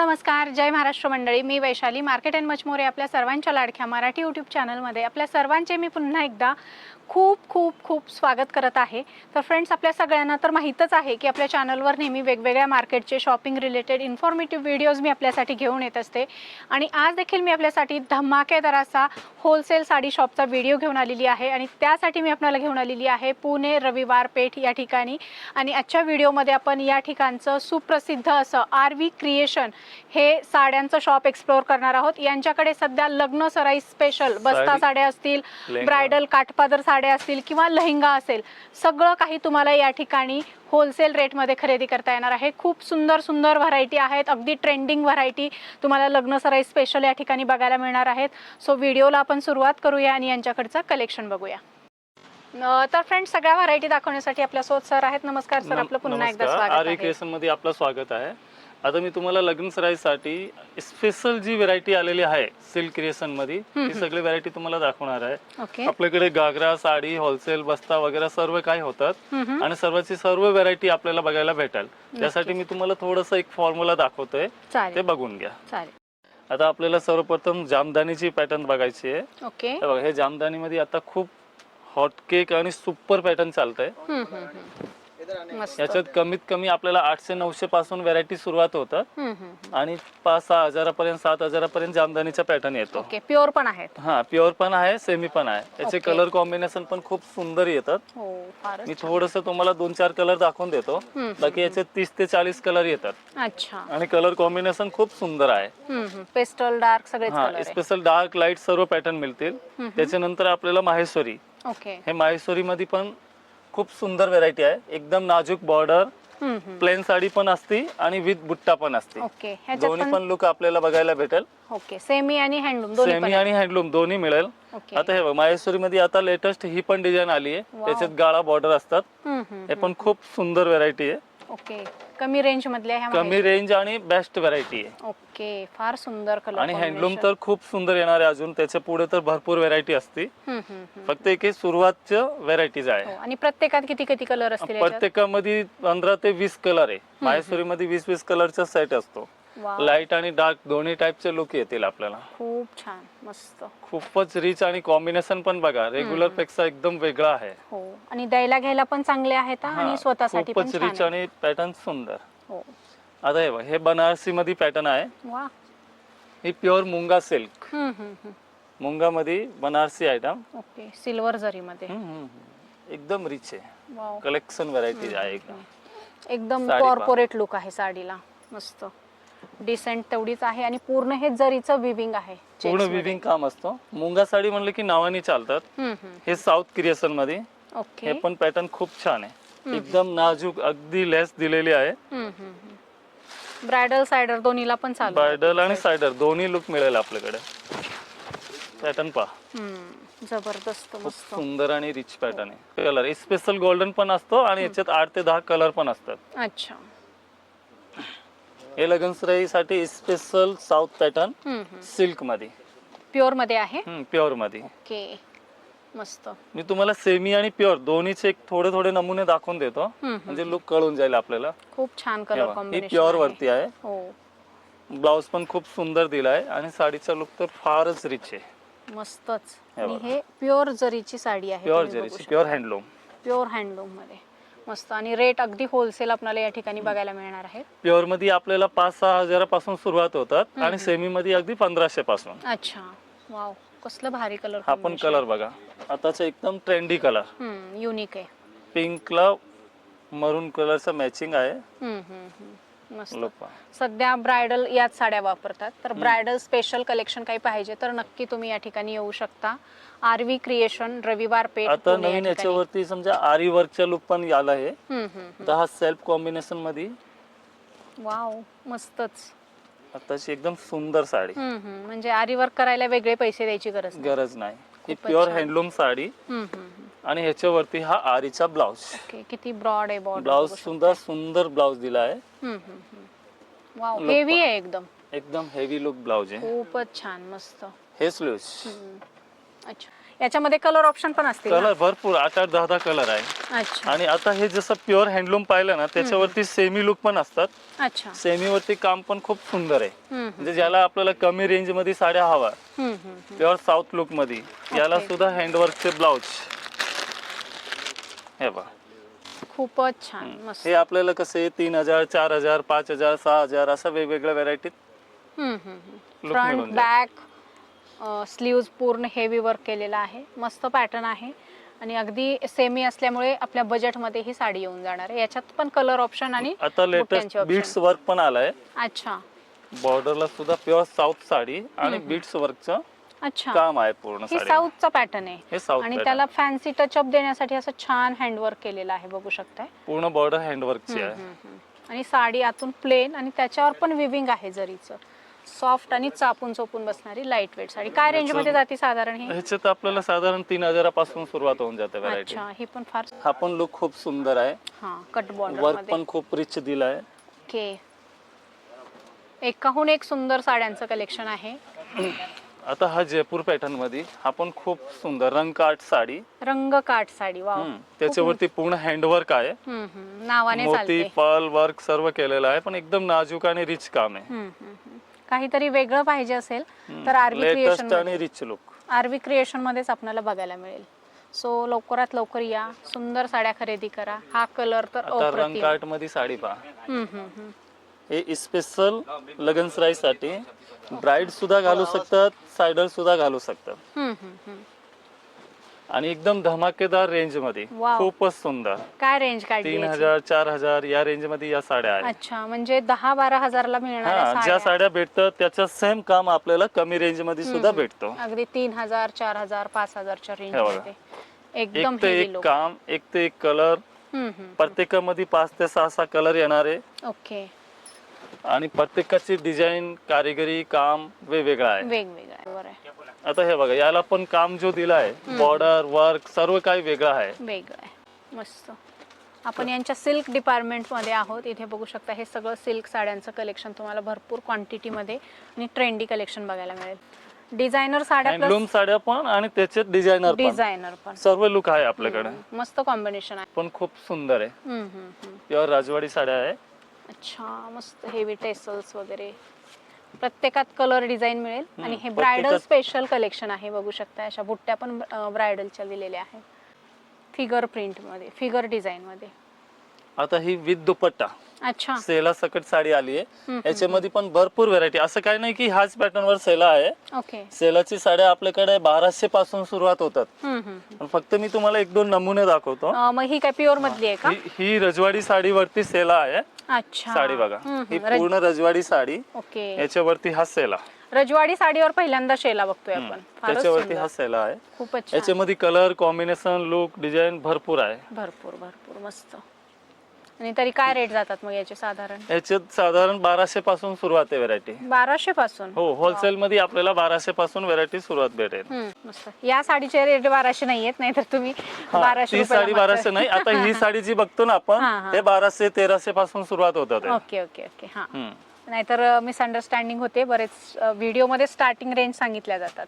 नमस्कार, जय महाराष्ट्र मंडळी. मी Vaishali, market and much more आपल्या सर्वांच्या लाडक्या मराठी यूट्यूब चॅनलमध्ये आपल्या सर्वांचे मी पुन्हा एकदा खूप खूप खूप स्वागत करत आहे. तर फ्रेंड्स, आपल्या सगळ्यांना तर माहीतच आहे की आपल्या चॅनलवर नेहमी वेगवेगळ्या मार्केटचे शॉपिंग रिलेटेड इन्फॉर्मेटिव्ह व्हिडिओज मी आपल्यासाठी घेऊन येत असते. आणि आज देखील मी आपल्यासाठी धमाकेदार असा होलसेल साडी शॉपचा व्हिडिओ घेऊन आलेली आहे. आणि त्यासाठी मी आपल्याला घेऊन आलेली आहे पुणे रविवार पेठ या ठिकाणी. आणि आजच्या व्हिडिओमध्ये आपण या ठिकाणचं सुप्रसिद्ध असं RV क्रिएशन हे साड्यांचं शॉप एक्सप्लोर करणार आहोत. यांच्याकडे सध्या लग्न सराई स्पेशल बस्ता साड्या असतील, ब्रायडल काठपादर साड्या असतील किंवा लेहंगा असेल, सगळं काही तुम्हाला या ठिकाणी होलसेल रेटमध्ये खरेदी करता येणार आहे. खूप सुंदर सुंदर व्हरायटी आहेत, अगदी ट्रेंडिंग व्हरायटी तुम्हाला लग्न सराई स्पेशल या ठिकाणी बघायला मिळणार आहेत. सो व्हिडिओला आपण सुरुवात करूया आणि यांच्याकडचं कलेक्शन बघूया. तर फ्रेंड्स, सगळ्या व्हरायटी दाखवण्यासाठी आपल्यासोबत सर आहेत. नमस्कार सर, आपलं पुन्हा एकदा स्वागत आहे. RV क्रिएशन मध्ये आपलं स्वागत आहे. आता मी तुम्हाला लग्न सराईसाठी स्पेशल जी व्हरायटी आलेली आहे सिल्क क्रिएशन मध्ये, ती सगळी व्हरायटी तुम्हाला दाखवणार आहे. आपल्याकडे घागरा, साडी, होलसेल, बस्ता वगैरे सर्व काही होतात आणि सर्वची सर्व व्हरायटी आपल्याला बघायला भेटेल. त्यासाठी मी तुम्हाला थोडंसं एक फॉर्म्युला दाखवतोय, ते बघून घ्या. आता आपल्याला सर्वप्रथम जामदानीची पॅटर्न बघायची आहे. बघा, हे जामदानी मध्ये आता खूप हॉट केक आणि सुपर पॅटर्न चालतंय. याच्यात कमीत कमी आपल्याला 800-900 पासून व्हरायटी सुरुवात होतात आणि 5-6 हजारापर्यंत 7 हजारापर्यंत जामदानीचा पॅटर्न येतो. प्युअर पण आहेत. प्युअर पण आहे, सेमी पण आहे. याचे कलर कॉम्बिनेशन पण खूप सुंदर येतात. मी थोडस तुम्हाला 2-4 कलर दाखवून देतो. बाकी याचे 30 ते 40 कलर येतात. आणि कलर कॉम्बिनेशन खूप सुंदर आहे. पेस्टल डार्क सगळे स्पेशल डार्क लाईट सर्व पॅटर्न मिळतील. त्याच्यानंतर आपल्याला माहेश्वरी, हे माहेश्वरी मध्ये पण खूप सुंदर व्हरायटी आहे. एकदम नाजूक बॉर्डर, प्लेन साडी पण असते आणि विथ बुट्टा पण असते. दोन्ही पण लुक आपल्याला बघायला भेटेल. सेमी आणि हँडलूम दोन्ही मिळेल. आता हे माहेश्वरी मध्ये आता लेटेस्ट ही पण डिझाईन आली आहे. त्याच्यात गाळा बॉर्डर असतात. हे पण खूप सुंदर व्हरायटी आहे. कमी रेंज मधले, कमी रेंज आणि बेस्ट व्हरायटी आहे. फार सुंदर कलर आणि हँडलूम तर खूप सुंदर येणार आहे. अजून त्याच्या पुढे तर भरपूर व्हरायटी असते. फक्त एक सुरुवातच्या व्हरायटीज आहे. आणि प्रत्येकात किती किती कलर असतील? प्रत्येकामध्ये 15 ते 20 कलर आहे. माहेश्वरी मध्ये 20-20 कलरचा सेट असतो. लाईट आणि डार्क दोन्ही टाइपचे लुक येतील आपल्याला. खूप छान, मस्त, खूपच रिच आणि कॉम्बिनेशन पण बघा रेग्युलर पेक्षा एकदम वेगळा आहे. आणि द्यायला घ्यायला पण चांगले आहेत आणि स्वतःसाठी पण खूपच रिच आणि पॅटर्न सुंदर. आता हे बनारसी मध्ये पॅटर्न आहे. ही प्युअर मुंगा सिल्क, मुंगा मध्ये बनारसी आयटम. सिल्वर जरी मध्ये एकदम रिच आहे. कलेक्शन व्हरायटी आहे. एकदम कॉर्पोरेट लुक आहे साडीला. मस्त डिसेंट तेवढीच आहे आणि पूर्ण हे जरीचं विविंग आहे. पूर्ण विविंग काम असतो. मुंगा साडी म्हणलं की नावाने चालतात. हे साऊथ क्रिएशन मध्ये. हे पण पॅटर्न खूप छान आहे. एकदम नाजूक, अगदी लेस दिलेली आहे. ब्रायडल सायडर दोन्हीला पण चालू. ब्रायडल आणि सायडर दोन्ही लुक मिळेल आपल्याकडे. पॅटर्न पहा, जबरदस्त, मस्त, सुंदर आणि रिच पॅटर्न आहे. कलर स्पेशल गोल्डन पण असतो आणि याच्यात 8 ते 10 कलर पण असतात. अच्छा. हे लगनसराईसाठी स्पेशल साऊथ पॅटर्न सिल्क मध्ये, प्युअर मध्ये आहे. प्युअर मध्ये. मस्त. मी तुम्हाला सेमी आणि प्युअर दोन्हीचे एक थोडे नमुने दाखवून देतो, म्हणजे लुक कळून जाईल आपल्याला. खूप छान कलर कॉम्बिनेशन. ही प्युअर वरती आहे. ब्लाउज पण खूप सुंदर दिलाय आणि साडीचा लुक तर फारच रिच आहे. मस्तच. आणि हे प्युअर जरीची साडी आहे. प्युअर जरीची, प्युअर हँडलूम मध्ये. मस्त. आणि रेट अगदी होलसेल आपल्याला या ठिकाणी बघायला मिळणार आहे. प्युअर मध्ये आपल्याला 5-6 हजारापासून सुरुवात होतात आणि सेमी मध्ये अगदी 1500 पासून. अच्छा. वाव, कसलं भारी कलर. हा पण कलर बघा, आताचा एकदम ट्रेंडी कलर. युनिक आहे. पिंकला मरून कलरचा मॅचिंग आहे. मस्त. सध्या ब्रायडल याच साड्या वापरतात. तर ब्रायडल स्पेशल कलेक्शन काही पाहिजे तर नक्की तुम्ही या ठिकाणी येऊ शकता. RV क्रिएशन, रविवार पेठ. आता नवीन याच्यावरती समजा आरी वर्कचा लुक पण आला आहे. हा सेल्फ कॉम्बिनेशन मध्ये. वाव, मस्तच. आताची एकदम सुंदर साडी. म्हणजे आरी वर्क करायला वेगळे पैसे द्यायची गरज नाही. ही प्युअर हँडलूम साडी आणि ह्याच्यावरती हा आरीचा ब्लाउज. किती ब्रॉड आहे बॉर्डर. ब्लाउज सुंदर ब्लाउज दिला आहे. वाव, हेवी आहे एकदम. एकदम हेवी लुक ब्लाउज आहे. खूपच छान, मस्त. हे स्लीव्स. अच्छा. याच्यामध्ये कलर ऑप्शन पण असतील कलर भरपूर 8-8, 10-10 कलर आहे. अच्छा आणि आता हे जसं प्युअर हँडलूम पाहिलं ना, त्याच्यावरती सेमी लुक पण असतात. अच्छा सेमीवरती काम पण खूप सुंदर आहे. हम्म, म्हणजे ज्याला आपल्याला कमी रेंज मध्ये साड्या हवा, प्युअर साऊथ लुक मध्ये, याला सुद्धा हँडवर्कचे ब्लाउज. हे बघा, खूपच छान मस्त. हे आपल्याला कसे 3000, 4000, 5000, 6000 असं वेगवेगळ्या व्हरायटीत look फ्रंट मिळून जाईल. बॅक स्लीव्ज पूर्ण हेवी वर्क केलेला आहे. मस्त पॅटर्न आहे आणि अगदी सेमी असल्यामुळे आपल्या बजेटमध्ये ही साडी येऊन जाणार आहे. याच्यात पण कलर ऑप्शन आणि आता लेटेस्ट बुट्ट्यांचे बीट्स ऑप्शन. वर्क पण आलाय. अच्छा बॉर्डरला सुद्धा प्युअर साऊथ साडी आणि बीट्स वर्कचं अच्छा, काम आहे पूर्ण ही साडी. साऊथचा पॅटर्न आहे हे साऊथ आणि pattern. त्याला फॅन्सी टचअप देण्यासाठी असं छान हँडवर्क केलेलं आहे, बघू शकताय. पूर्ण बॉर्डर हँडवर्कची आहे. आणि साडी आतून प्लेन आणि त्याच्यावर पण विविंग आहे जरीचं. सॉफ्ट आणि चापून चोपून बसणारी लाईट वेट साडी. काय रेंज मध्ये जाते साधारण ही? ह्याच्यात आपल्याला साधारण 3000 पासून सुरुवात होऊन जाते व्हरायटी. अच्छा, ही पण फार हा पण लुक खूप सुंदर आहे. हा कट बॉर्डर वर्क मध्ये. पण खूप रिच दिलाय. ओके, एकाहून एक सुंदर साड्यांचं कलेक्शन आहे. आता हा जयपूर पॅटर्न मध्ये हा पण खूप सुंदर रंगकाट साडी. रंग काठ साडी, वाव. त्याच्यावरती पूर्ण हँडवर्क आहे. नावाने मोती चालते. पर्ल वर्क सर्व केलेलं आहे, पण एकदम नाजूक आणि रिच काम आहे. काहीतरी वेगळं पाहिजे असेल तर आरबी लेटेस्ट क्रिएशन आणि रिच लुक. आरबी क्रिएशन मध्येच आपल्याला बघायला मिळेल. सो लवकरात लवकर या, सुंदर साड्या खरेदी करा. हा कलर तर आता अप्रतिम. रंगकाट मध्ये साडी पहा. हम्म, हम्म, हम्म. हे स्पेशल लगनसराई साठी ब्राईड सुद्धा घालू शकतात, सायडर सुद्धा घालू शकतात. हम्म, हम्म, हम्म. आणि एकदम धमाकेदार रेंज मध्ये, वाव. खूपच सुंदर. काय रेंज काढली याची? 3000, 4000 या रेंज मध्ये या साड्या आहेत. अच्छा, म्हणजे 10-12 हजारला मिळणाऱ्या हा, ज्या साड्या. साड्या भेटतात त्याचं सेम काम आपल्याला कमी रेंज मध्ये सुद्धा भेटतो. अगदी 3000, 4000, 5000च्या रेंज हे बघा. मध्ये. एकदम एक ते हेवी एक लुक. काम, एक ते एक कलर, प्रत्येकामध्ये 5 ते 6 कलर येणार आहे. ओके, आणि प्रत्येकाची डिझाईन, कारिगिरी काम वेगवेगळं आहे. वेगवेगळं आहे, बरं आहे. आता हे बघा, याला पण काम जो दिला आहे, बॉर्डर वर्क सर्व काही वेगळं आहे. वेगळं आहे, मस्त. आपण यांच्या सिल्क डिपार्टमेंट मध्ये आहोत. इथे बघू शकता हे सगळं सिल्क साड्यांचं कलेक्शन तुम्हाला भरपूर क्वांटिटी मध्ये आणि ट्रेंडी कलेक्शन बघायला मिळेल. डिझायनर साड्या हँडलूम साड्या पण आणि त्याच्यात डिझायनर पण सर्व लुक आहे आपल्याकडे. मस्त कॉम्बिनेशन आहे. पण खूप सुंदर आहे. प्युअर राजवाडी साड्या आहे. अच्छा, मस्त हेवी टेसल्स वगैरे, प्रत्येकात कलर डिझाईन मिळेल. आणि हे ब्रायडल स्पेशल कलेक्शन आहे, बघू शकता. अशा बुट्ट्या पण ब्रायडलच्या दिलेल्या आहेत, फिगर प्रिंट मध्ये, फिगर डिझाईन मध्ये. आता ही विथ दुपट्टा. अच्छा, सेला सकट साडी आली आहे. याच्यामध्ये पण भरपूर व्हरायटी. असं काही नाही की हाच पॅटर्न वर सेला आहे. ओके. सेलाची साड्या आपल्याकडे 1200 पासून सुरुवात होतात. पण फक्त मी तुम्हाला 1-2 नमुने दाखवतो. मग ही काय प्युअर मधली आहे का? ही रजवाडी साडीवरती सेला आहे. अच्छा, साडी बघा, ही पूर्ण रजवाडी साडी. ओके. याच्यावरती हा सेला. रजवाडी साडीवर पहिल्यांदा शेला बघतोय आपण. त्याच्यावरती हा सेला आहे. खूपच छान. याच्यामध्ये कलर कॉम्बिनेशन, लुक, डिझाईन भरपूर आहे. भरपूर भरपूर मस्त. आणि तरी काय रेट जातात मग याचे साधारण? याच्यात साधारण 1200 पासून सुरुवात आहे व्हरायटी. 1200 पासून? हो, होलसेल मध्ये आपल्याला 1200 पासून व्हरायटी सुरुवात भेटेल. मस्त. या साडीचे रेट 1200 नाहीयेत, नाहीतर तुम्ही 1200 ती साडी 1200 नाही. आता ही साडी जी बघतो ना आपण, हे 1200, 1300 पासून सुरुवात होतात. Okay okay okay. हा, नाहीतर मिसअंडरस्टँडिंग होते. बरेच व्हिडिओ मध्ये स्टार्टिंग रेंज सांगितल्या जातात.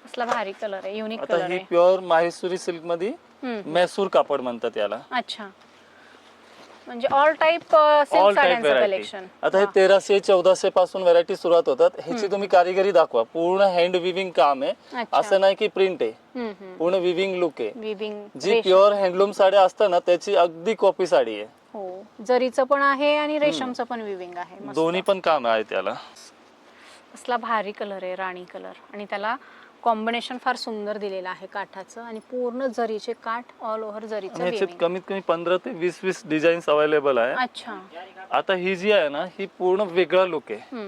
कसला भारी कलर आहे, युनिक कलर आहे. ही प्युअर माहेश्वरी सिल्क मध्ये मैसूर कापड म्हणतात याला. अच्छा, म्हणजे ऑल टाइप सिल्क साड्यांचं कलेक्शन. आता हे 1300, 1400 पासून व्हरायटी सुरुवात होतात. ह्याची तुम्ही कारिगिरी दाखवा. पूर्ण हँड विविंग काम आहे, असं नाही की प्रिंट आहे. पूर्ण विविंग लुक आहे. विविंग जी प्युअर हँडलूम साड्या असतात ना, त्याची अगदी कॉपी साडी आहे. हो, जरीचं पण आहे आणि रेशमचं पण विविंग आहे. दोन्ही पण काम आहे त्याला. कसला भारी कलर आहे, राणी कलर. आणि त्याला कॉम्बिनेशन फार सुंदर दिलेलं आहे काठाचं. आणि पूर्ण जरीचे काठ, ऑल ओव्हर जरीचं ह्याच्यात कमीत कमी 15 ते 20 डिझाईन्स अवेलेबल आहे. अच्छा, आता ही जी आहे ना, ही पूर्ण वेगळा लुक आहे.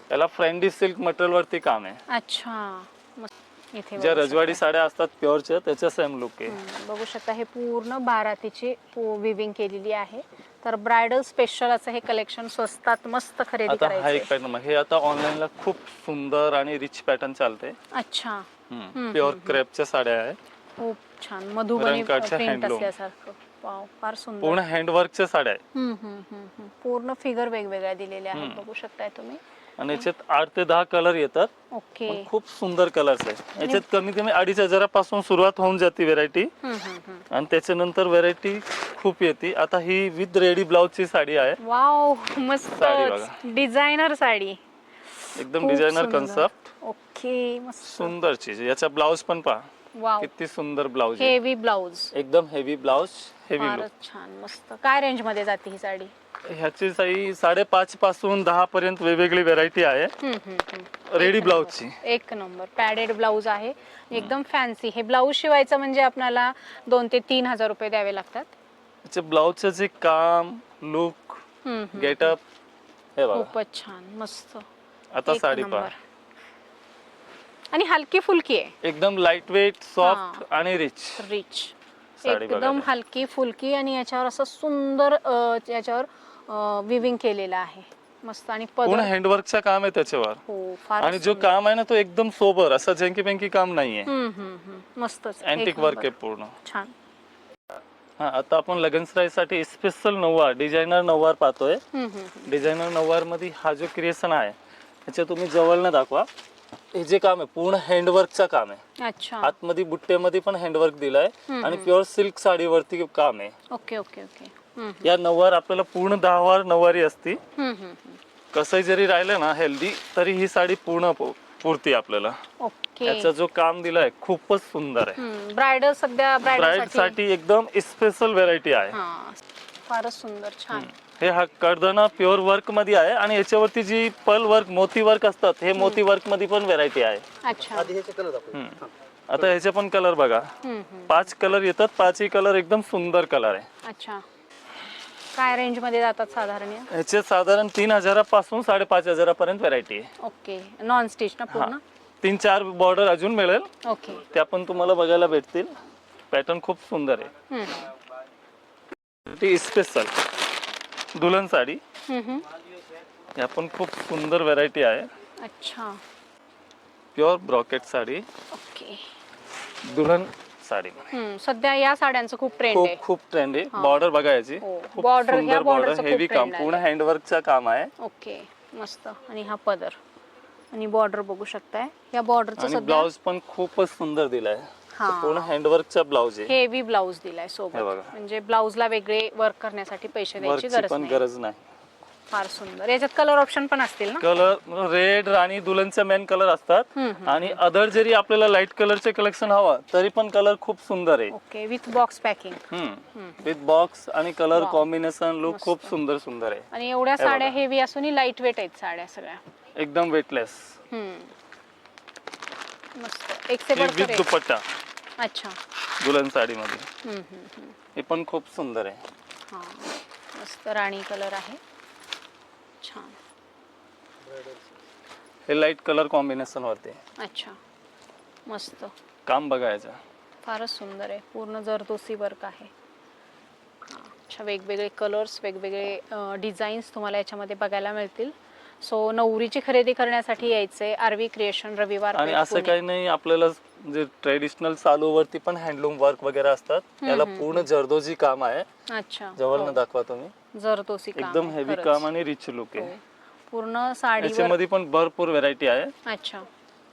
त्याला फ्रेंडी सिल्क मटेरियल वरती काम आहे. अच्छा, मस्त. इथे ज्या रजवाडी साड्या असतात प्युअरच्या, त्याच्या सेम लुक आहे. बघू शकता हे पूर्ण बारातीची विविंग केलेली आहे. तर ब्रायडल स्पेशल असं हे कलेक्शन स्वस्तात मस्त खरेदी आता हा करायचं. एक पॅटर्न, हे आता ऑनलाईनला खूप सुंदर आणि रिच पॅटर्न चालते. अच्छा, प्युअर क्रेपच्या साड्या आहेत. खूप छान, मधुबनी रंगाचे प्रिंट handloom. असल्यासारखं. वाव, फार सुंदर. पूर्ण हँडवर्कच्या साड्या आहेत. पूर्ण फिगर वेगवेगळ्या दिलेल्या आहेत, बघू शकताय तुम्ही. आणि याच्यात 8 ते 10 कलर येतात. ओके. पण खूप सुंदर कलर्स आहे. याच्यात कमी कमी 2,500 पासून सुरुवात होऊन जाते व्हेरायटी, आणि त्याच्यानंतर व्हेरायटी खूप येते. आता ही विथ रेडी ब्लाउज ची साडी आहे. वाव, मस्त साडी बघा. डिझायनर साडी, एकदम खूप डिझायनर सुंदर. कन्सेप्ट, ओके, मस्त. सुंदर चीज. याचा ब्लाउज पण पहा, वाव, किती सुंदर ब्लाउज आहे. हेवी ब्लाउज, एकदम हेवी ब्लाउज, हेवी लुक. फारच छान, मस्त. काय रेंज मध्ये जाते ही साडी? ह्याची साई 5.5 पासून 10 पर्यंत वेगवेगळी व्हेरायटी आहे रेडी ब्लाउजची. एक नंबर पॅडेड ब्लाउज आहे, एकदम फॅन्सी. हे ब्लाउज शिवायचं म्हणजे आपल्याला 2 ते 3 हजार रुपये द्यावे लागतात. याच्या ब्लाउजचं जे काम, लुक, गेटअप, हे बघा. खूपच छान, मस्त. आता एक साडी नंबर. पहा, आणि हलकी फुलकी आहे, एकदम लाईट वेट, सॉफ्ट आणि रिच. साडी बघा. एकदम हलकी फुलकी, आणि याच्यावर असं सुंदर याच्यावर विविंग केलेलं आहे, मस्त. आणि पूर्ण हँडवर्कचं काम आहे त्याच्यावर. हो, फार. आणि जो काम आहे ना तो एकदम सोबर, असं जंकी पेंकी काम नाहीये. मस्तच, अँटिक वर्क आहे पूर्ण. छान. हा, आता आपण लगनसराईसाठी स्पेशल नऊवार, डिझायनर नऊवार पाहतोय. डिझायनर नऊवार मध्ये हा जो क्रिएशन आहे त्याच्या तुम्ही जवळनं दाखवा. हे जे काम आहे पूर्ण हँडवर्कचं काम आहे. अच्छा. आतमध्ये बुट्ट्यामध्ये पण हँडवर्क दिलाय, आणि प्युअर सिल्क साडीवरती काम आहे. Okay okay okay. या नऊवार आपल्याला पूर्ण 10 वार नऊवारी असती. कसंही जरी राहिलं ना हेल्दी, तरी ही साडी पूर्ण पुरती आपल्याला. ओके. याचा जो काम दिलाय खूपच सुंदर आहे. ब्रायडल, सध्या ब्राइड साठी एकदम स्पेशल व्हेरायटी आहे. फारच सुंदर, छान. हे हा कडदाना प्युअर वर्क मध्ये आहे, आणि याच्यावरती जी पल वर्क, मोती वर्क असतात, हे मोती वर्क मध्ये पण व्हेरायटी आहे. अच्छा. आता ह्याचे पण कलर बघा, 5 कलर येतात. 5ही कलर एकदम सुंदर कलर आहे. अच्छा. काय रेंज मध्ये जातात साधारण? ह्याचे साधारण 3,000 पासून 5,500 पर्यंत व्हेरायटी आहे. ओके. नॉन स्टिच ना पूर्ण? 3-4 बॉर्डर अजून मिळेल. ओके. त्या पण तुम्हाला बघायला भेटतील. पॅटर्न खूप सुंदर आहे. ती स्पेशल दुल्हन साडी, या पण खूप सुंदर व्हेरायटी आहे. अच्छा. Pure brocade sari, okay. दुल्हन साडी. सध्या या साड्यांचं खूप ट्रेंड आहे. खूप ट्रेंड आहे. बॉर्डर बघायची, खूप सुंदर बॉर्डर, हेवी काम, पूर्ण हँडवर्कचं काम आहे. ओके, मस्त. आणि हा पदर आणि बॉर्डर बघू शकताय. या बॉर्डरचं आणि सध्या ब्लाउज पण खूपच सुंदर दिलाय. पूर्ण हँडवर्कचा ब्लाउज आहे. हेवी ब्लाउज दिलाय सोबत, म्हणजे ब्लाउजला वेगळे वर्क करण्यासाठी पैसे द्यायची गरज नाही. फार सुंदर. याच्यात कलर ऑप्शन पण असतील ना? कलर रेड, राणी, दुल्हनचे मेन कलर असतात, आणि अदर जरी आपल्याला लाईट कलरचे कलेक्शन हवं तरी पण कलर खूप सुंदर आहे. Okay. With box packing, with box आणि कलर कॉम्बिनेशन, लुक खूप सुंदर आहे. आणि एवढ्या साड्या हेवी असूनही लाईट वेट आहेत साड्या सगळ्या, एकदम वेटलेस. मस्त. एक से विथ बढ़कर एक. दुपट्टा. अच्छा. दुल्हन साडी मध्ये हे पण खूप सुंदर आहे. हा, मस्त राणी कलर आहे, छान. हे लाईट कलर कॉम्बिनेशन वरती. अच्छा, मस्त. काम बघायचं, फारच सुंदर आहे. पूर्ण जरदोसी वर्क आहे. अच्छा, वेगवेगळे कलर्स, वेगवेगळे डिझाईन्स तुम्हाला याच्यामध्ये बघायला मिळतील. सो नवरीची खरेदी करण्यासाठी यायचंय आरवी क्रिएशन, रविवार. आणि असं काही नाही, आपल्याला जे ट्रेडिशनल चालूवरती पण हँडलूम वर्क वगैरे असतात. याला पूर्ण जरदोजी काम आहे. अच्छा. जवळनं दाखवा तुम्ही. जरदोसी काम, एकदम हेवी काम आणि रिच लुक आहे. पूर्ण साडीवर. याच्यामध्ये पण भरपूर व्हेरायटी आहे. अच्छा.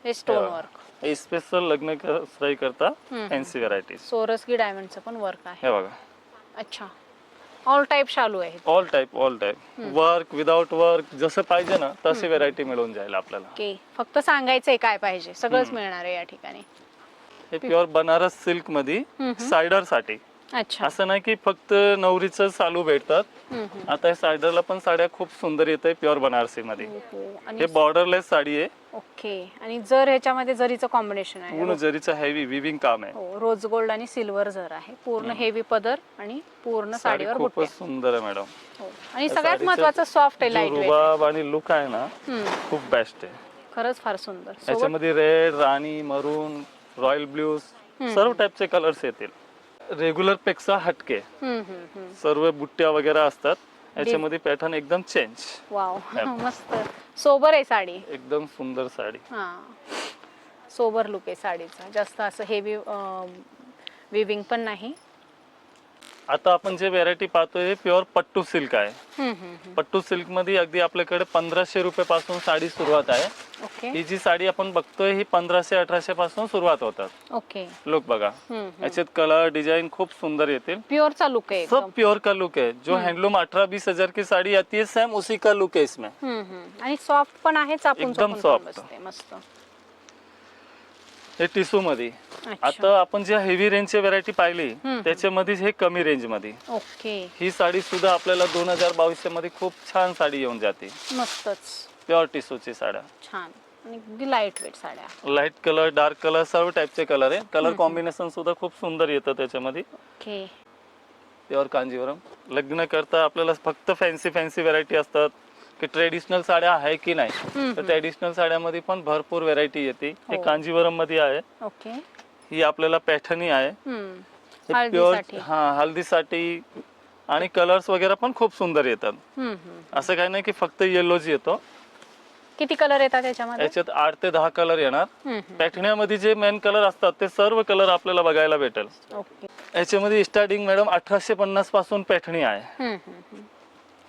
हे स्टोन वर्क, हे स्पेशल लग्न सराई करता फॅन्सी व्हेरायटी. सोरसकी डायमंडचं पण वर्क आहे. हे बघा. अच्छा. ऑल टाइप शालू आहे. All type work, without work, जसं पाहिजे ना तशी व्हेरायटी मिळून जाईल आपल्याला. ओके. फक्त सांगायचंय काय पाहिजे, सगळंच मिळणार आहे या ठिकाणी. हे प्युअर बनारस सिल्क मध्ये सायडर साठी. अच्छा. असं नाही की फक्त नवरीचं चालू भेटतात. आता सायडरला पण साड्या खूप सुंदर येत आहे प्युअर बनारसी मध्ये. हे बॉर्डरलेस साडी आहे. ओके. आणि जर ह्याच्यामध्ये जरीचं कॉम्बिनेशन आहे, पूर्ण जरीचं हेवी विविंग काम आहे. हो, रोज गोल्ड आणि सिल्वर जर आहे. पूर्ण हेवी पदर आणि पूर्ण साडीवर बुट्टे. खूपच सुंदर आहे मॅडम. हो. आणि सगळ्यात महत्त्वाचं सॉफ्ट आहे, लाईट वेट. रुबाब आणि लुक आहे ना, खूप बेस्ट आहे. खरंच फार सुंदर. याच्यामध्ये रेड, राणी, मरून, रॉयल ब्ल्यूज सर्व टाइपचे कलर्स येतील. रेग्युलर पेक्षा हटके सर्व बुट्ट्या वगैरे असतात. याच्यामध्ये पॅटर्न एकदम चेंज. वाव, मस्त. सोबर आहे साडी, एकदम सुंदर साडी. सोबर लुक आहे साडीचा. जास्त असं हेवी विविंग पण नाही. आता आपण जे व्हेरायटी पाहतोय प्युअर पट्टू सिल्क आहे. हम्म, हम्म, हम्म. पट्टू सिल्क मध्ये अगदी आपल्याकडे 1500 रुपयापासून साडी सुरुवात आहे. ओके ही जी साडी आपण बघतोय ही 1500-1800 पासून सुरुवात होतात. ओके. लुक बघा, याच्यात कलर डिजाइन खूप सुंदर येतील. प्योर चा लुक है सब प्योर का लुक है. जो हैंडलूम 18-20 हजार की साड़ी आती है सेम उसी का लुक है इसमें. आणि सॉफ्ट पण आहे, चापून एकदम चापून पण soft. बसते मस्त. हे टिश्यू मध्ये. अच्छा. आता आपण जे हेवी रेंजची व्हरायटी पाहिली त्याच्यामध्ये हे कमी रेंज मध्ये. ओके. ही साडी सुद्धा आपल्याला 2022 मध्ये खूप छान साडी येऊन जाते. मस्तच. प्युअर टिश्यूची साड्या. छान आणि अगदी लाईट वेट साड्या. लाईट कलर, डार्क कलर सर्व टाइपचे कलर आहे. कलर कॉम्बिनेशन सुद्धा खूप सुंदर येतं त्याच्यामध्ये. ओके. प्युअर कांजीवरम. लग्न करता आपल्याला फक्त फॅन्सी व्हरायटी असतात की ट्रेडिशनल साड्या आहे की नाही, तर ट्रेडिशनल साड्यामध्ये पण भरपूर व्हरायटी येते. हे कांजीवरम मध्ये आहे. ओके. ही आपल्याला पैठणी आहे. हे हळदीसाठी. प्युअर हल्दीसाठी. आणि कलर्स वगैरे पण खूप सुंदर येतात. असं काही नाही की फक्त येलोच येतो. किती कलर येतात त्याच्यामध्ये? याच्यात 8 ते 10 कलर येणार. पैठण्यामध्ये जे मेन कलर असतात ते सर्व कलर आपल्याला बघायला भेटेल. ओके. याच्यामध्ये स्टार्टिंग मॅडम 1850 पासून पैठणी आहे.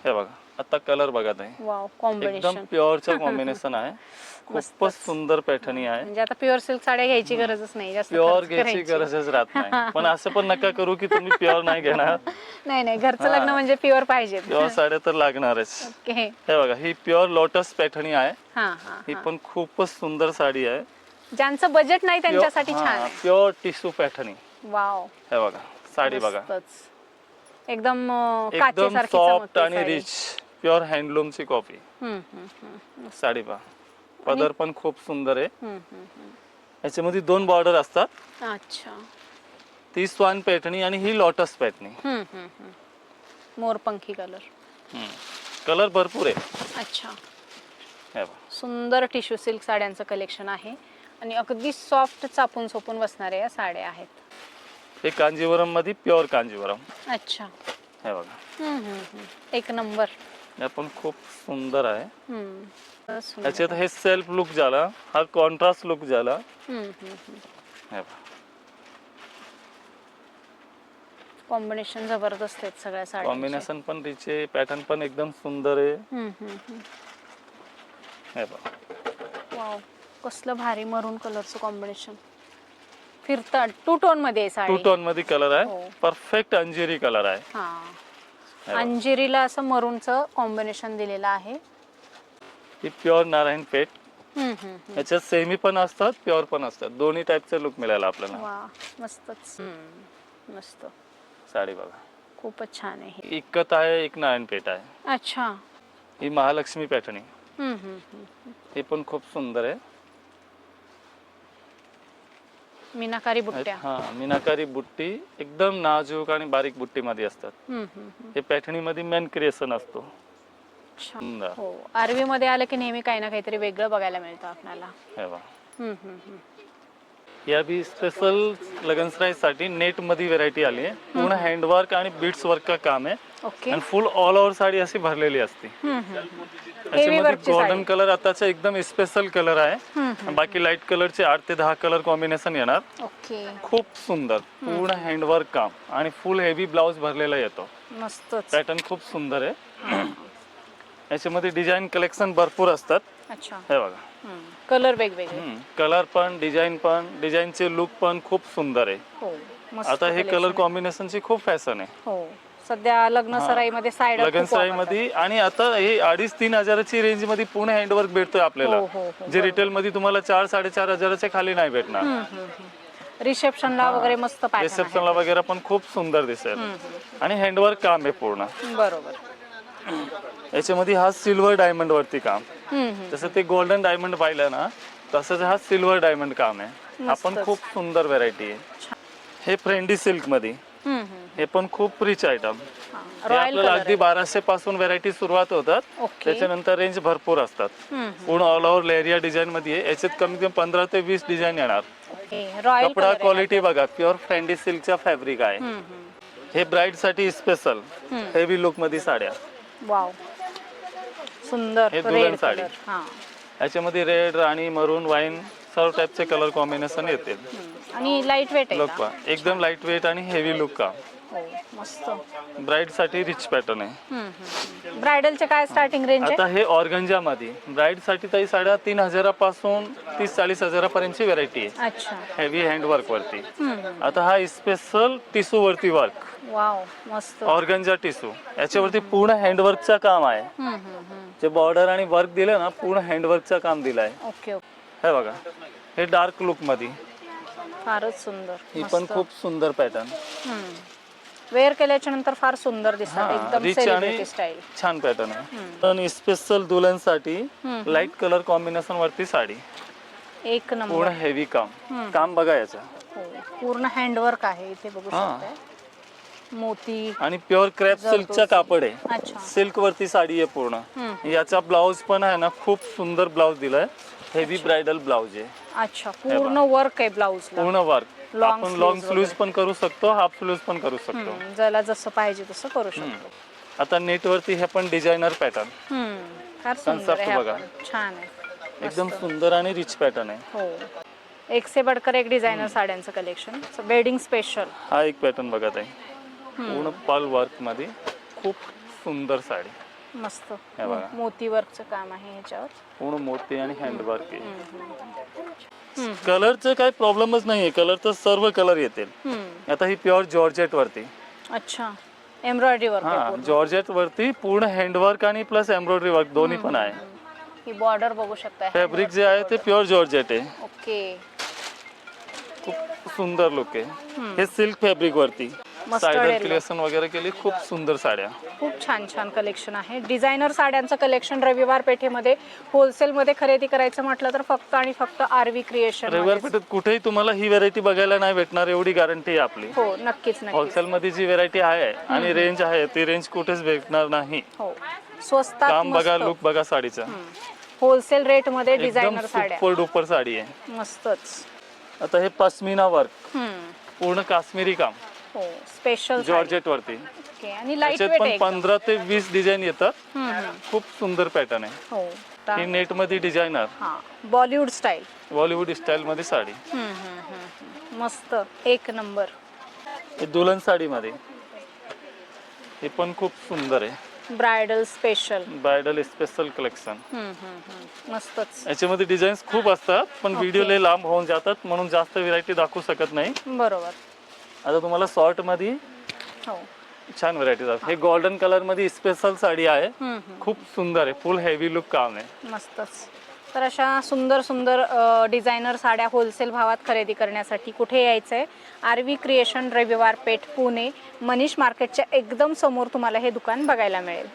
हे बघा, आता कलर बघा ताई. वाव, एकदम कॉम्बिनेशन प्युअरचं कॉम्बिनेशन आहे. खूपच सुंदर पैठणी आहे. म्हणजे आता प्युअर सिल्क साड्या घ्यायची गरजच नाही, जास्त प्युअर खर्च घ्यायची करायची. गरजच राहत नाही. पण असं पण नका करू की तुम्ही प्युअर नाही घेणार. नाही नाही, घरचं लग्न म्हणजे प्युअर पाहिजे. प्युअर साड्या तर लागणारच. ओके. हे बघा, ही प्युअर लोटस पैठणी आहे. हा हा. ही पण खूपच सुंदर साडी आहे. ज्यांचं बजेट नाही त्यांच्यासाठी छान आहे. Pure tissue Paithani. वाव. हे बघा, साडी बघा. मस्तच. एकदम एकदम काचेसारखी सॉफ्ट चमकते आणि साडी. रिच प्युअर हँडलूमची कॉपी साडी पहा. पदर पण खूप सुंदर आहे. याच्यामध्ये 2 बॉर्डर असतात. अच्छा. ती स्वान पैठणी आणि ही लोटस पैठणी. मोरपंखी कलर. कलर भरपूर आहे. अच्छा. हे बघा. सुंदर टिश्यू सिल्क साड्यांचं कलेक्शन आहे आणि अगदी सॉफ्ट चापून चोपून बसणाऱ्या या साड्या आहेत. हे कांजीवरम मध्ये प्युअर कांजीवरम. अच्छा. हे बघा, एक नंबर. हे पण खूप सुंदर आहे. सुंदर. याच्यात हे सेल्फ लुक झाला, हा कॉन्ट्रास्ट लुक झाला. हे बघा. कॉम्बिनेशन जबरदस्त आहेत सगळ्या साड्या. कॉम्बिनेशन पण तिचे पॅटर्न पण एकदम सुंदर आहे. हे बघा. वाव, कसलं भारी मरून कलरचं कॉम्बिनेशन. फिरता 2 टोन मध्ये आहे साडी. 2 टोन मध्ये कलर आहे. हो. परफेक्ट अंजिरी कलर आहे. हा. अंजिरीला असं मरूनचं कॉम्बिनेशन दिलेलं आहे. ही प्युअर नारायण पेठ. याच्यात सेमी पण असतात, प्युअर पण असतात. दोन्ही टाइपचे लुक मिळाला आपल्याला. वा, मस्तच. मस्त साडी बघा, खूपच छान आहे ही. इकत आहे, एक नारायण पेठ आहे. अच्छा. ही महालक्ष्मी पैठणी. ही पण खूप सुंदर आहे. मीनाकारी बुट्ट्या. हा, मीनाकारी बुट्टी एकदम नाजूक आणि बारीक बुट्टी मध्ये असतात. हे पैठणी मध्ये मेन क्रिएशन असतो. सुंदर. हो, आरवी मध्ये आलं की नेहमी काही ना काहीतरी वेगळं बघायला मिळतं आपल्याला. हे बघा. या बी स्पेशल लगनसराई साठी नेट मध्ये व्हरायटी आली आहे. पूर्ण हँडवर्क आणि बीट्स वर्क का काम आहे. ओके. आणि फुल ऑल ओव्हर साडी अशी भरलेली असते. याच्यामध्ये गोल्डन कलर आताचा एकदम स्पेशल कलर आहे. बाकी लाईट कलरचे 8 ते 10 कलर कॉम्बिनेशन येणार. ओके. खूप सुंदर पूर्ण हँडवर्क काम आणि फुल हेवी ब्लाउज भरलेला येतो. मस्तच. पॅटर्न खूप सुंदर आहे. याच्यामध्ये डिझाईन कलेक्शन भरपूर असतात. अच्छा. हे बघा, कलर वेगवेगळे. कलर पण डिझाईनचे लुक पण खूप सुंदर आहे. हो, मस्त. आता हे कलर कॉम्बिनेशनची खूप फॅशन आहे. हो, सध्या लग्न सराईमध्ये साड्या लग्न सराई मध्ये. आणि आता हे 2.5-3 हजाराची रेंज मध्ये पूर्ण हँडवर्क भेटतोय आपल्याला. जे रिटेल मध्ये तुम्हाला 4-4.5 हजाराच्या खाली नाही भेटणार. रिसेप्शनला वगैरे मस्त पॅटर्न. रिसेप्शनला वगैरे पण खूप सुंदर दिसेल. आणि हँडवर्क काम आहे पूर्ण. बरोबर. याच्यामध्ये हा सिल्वर डायमंड वरती काम. जसं ते गोल्डन डायमंड पाहिलं ना, तसंच हा सिल्वर डायमंड काम आहे. हा पण खूप सुंदर व्हरायटी आहे. हे फ्रेंडी सिल्क मध्ये. हे पण खूप रिच आयटम. आपल्याला अगदी 1200 पासून व्हरायटी सुरुवात होतात. त्याच्यानंतर रेंज भरपूर असतात. पूर्ण ऑल ओव्हर लेरिया डिझाईन मध्ये. याच्यात कमी कमी 15 ते 20 डिझाईन येणार. कपडा क्वालिटी बघा, प्युअर फ्रेंडी सिल्कचा फॅब्रिक आहे. हे ब्राईड साठी स्पेशल हेवी लुक मध्ये साड्या. वाव, सुंदर. हे दुल्हन साडी. याच्यामध्ये रेड, राणी, मरून, वाईन सर्व टाइपचे कलर कॉम्बिनेशन येतील. आणि लाईट वेट आहे लुक एकदम लाईट वेट आणि हेवी लुक का. हो मस्त. ब्राईड साठी रिच पॅटर्न आहे. ब्रायडलचे काय स्टार्टिंग रेंज आहे? आता हे ऑर्गंजा मध्ये ब्राईड साठी ताई 3,500 पासून 30-40,000 पर्यंतची व्हरायटी आहे. अच्छा. हेवी हँडवर्क वरती. आता हा स्पेशल टिशू वरती वर्क, वाव मस्त. ऑर्गंजा टिशू, याच्यावरती पूर्ण हँडवर्कचं काम आहे. जे बॉर्डर आणि वर्क दिलं ना, पूर्ण हँडवर्कचं काम दिलं आहे. Okay okay. हे बघा, हे डार्क लुक मध्ये, फारच सुंदर. ही पण खूप सुंदर पॅटर्न, वेअर केल्याच्या नंतर फार सुंदर दिसतात. एकदम रिच सेलिब्रिटी आणि स्टाईल. छान पॅटर्न आहे. पण स्पेशल दुल्हनसाठी लाईट कलर कॉम्बिनेशन वरती साडी, एक नंबर. पूर्ण हेवी काम, काम बघा याचं. हो, पूर्ण हँडवर्क आहे इथे बघू शकताय. मोती आणि प्युअर क्रॅप सिल्कचं कापड आहे. अच्छा. सिल्क वरती साडी आहे पूर्ण. याचा ब्लाउज पण आहे ना, खूप सुंदर ब्लाउज दिलाय. हेवी ब्राइडल ब्लाउज आहे. अच्छा, पूर्ण वर्क आहे ब्लाउज. पूर्ण वर्क. Long आपण लॉंग स्लीव्ह पण करू शकतो, हाफ स्लीव्ह पण करू शकतो. ज्याला जसं पाहिजे तसं करू शकतो. आता नेट वरती हे पण डिझायनर पॅटर्न, फार सुंदर आहे. बघा. छान आहे. एकदम सुंदर आणि रिच पॅटर्न आहे. हो, एक से बढ़कर एक डिझायनर साड्यांचं कलेक्शन. Wedding special. हा एक पॅटर्न बघत आहे, पूर्ण पल वर्क मध्ये, खूप सुंदर साडी. मस्त. हे बघा. मोती वर्कचं काम आहे ह्याच्यावर. पूर्ण मोती आणि हँडवर्क आहे. कलरचं काही प्रॉब्लेमच नाहीये, कलर तर सर्व कलर येतील. आता ही प्युअर जॉर्जेट वरती. अच्छा, एम्ब्रॉयडरी वर्क आहे पूर्ण. जॉर्जेट वरती पूर्ण हँडवर्क आणि प्लस एम्ब्रॉयडरी वर्क दोन्ही पण आहे. ही बॉर्डर बघू शकता. फॅब्रिक जे आहे ते प्युअर जॉर्जेट आहे. ओके. खूप सुंदर लुक आहे. हे सिल्क फॅब्रिक वरती सायडर क्रिएशन वगैरे केली, खूप सुंदर साड्या. खूप छान छान कलेक्शन आहे. डिझायनर साड्यांचं कलेक्शन रविवार पेठेमध्ये होलसेल मध्ये खरेदी करायचं म्हटलं तर फक्त आणि फक्त आरवी क्रिएशन. रविवार पेठेत कुठेही तुम्हाला ही व्हरायटी बघायला नाही भेटणार, एवढी गॅरंटी आहे आपली. हो, नक्कीच नक्कीच. होलसेल मध्ये जी व्हरायटी आहे आणि रेंज आहे ती रेंज कुठेच भेटणार नाही. हो, स्वस्तात काम बघा, लुक बघा साडीचा. होलसेल रेट मध्ये एकदम डिझायनर साड्या. सुपर डुपर साडी आहे. मस्तच. आता हे पश्मिना वर्क, पूर्ण काश्मीरी काम, हो, स्पेशल जॉर्जेट वरती. ओके. आणि लाईट त्याच्यात वेट पण आहे. 15 ते 20 डिझाईन येतात. खूप सुंदर पॅटर्न आहे. हो. ही नेट मध्ये designer, Bollywood style, Bollywood style मध्ये साडी. मस्त, एक नंबर. हे दुल्हन साडी मध्ये, हे पण खूप सुंदर आहे. Bridal special, bridal special collection. मस्तच. याच्यामध्ये डिझाईन्स खूप असतात, पण व्हिडिओ लय लांब होऊन जातात म्हणून जास्त व्हरायटी दाखवू शकत नाही. बरोबर. आता तुम्हाला शॉर्ट मध्ये छान व्हरायटी दाखव. हे गोल्डन कलर मध्ये स्पेशल साडी आहे, खूप सुंदर आहे, फुल हेवी लुक काम आहे. मस्तच. तर अशा सुंदर सुंदर डिझायनर साड्या होलसेल भावात खरेदी करण्यासाठी कुठे यायचं आहे? आरवी क्रिएशन, रविवार पेठ, पुणे, मनीष मार्केटच्या एकदम समोर तुम्हाला हे दुकान बघायला मिळेल.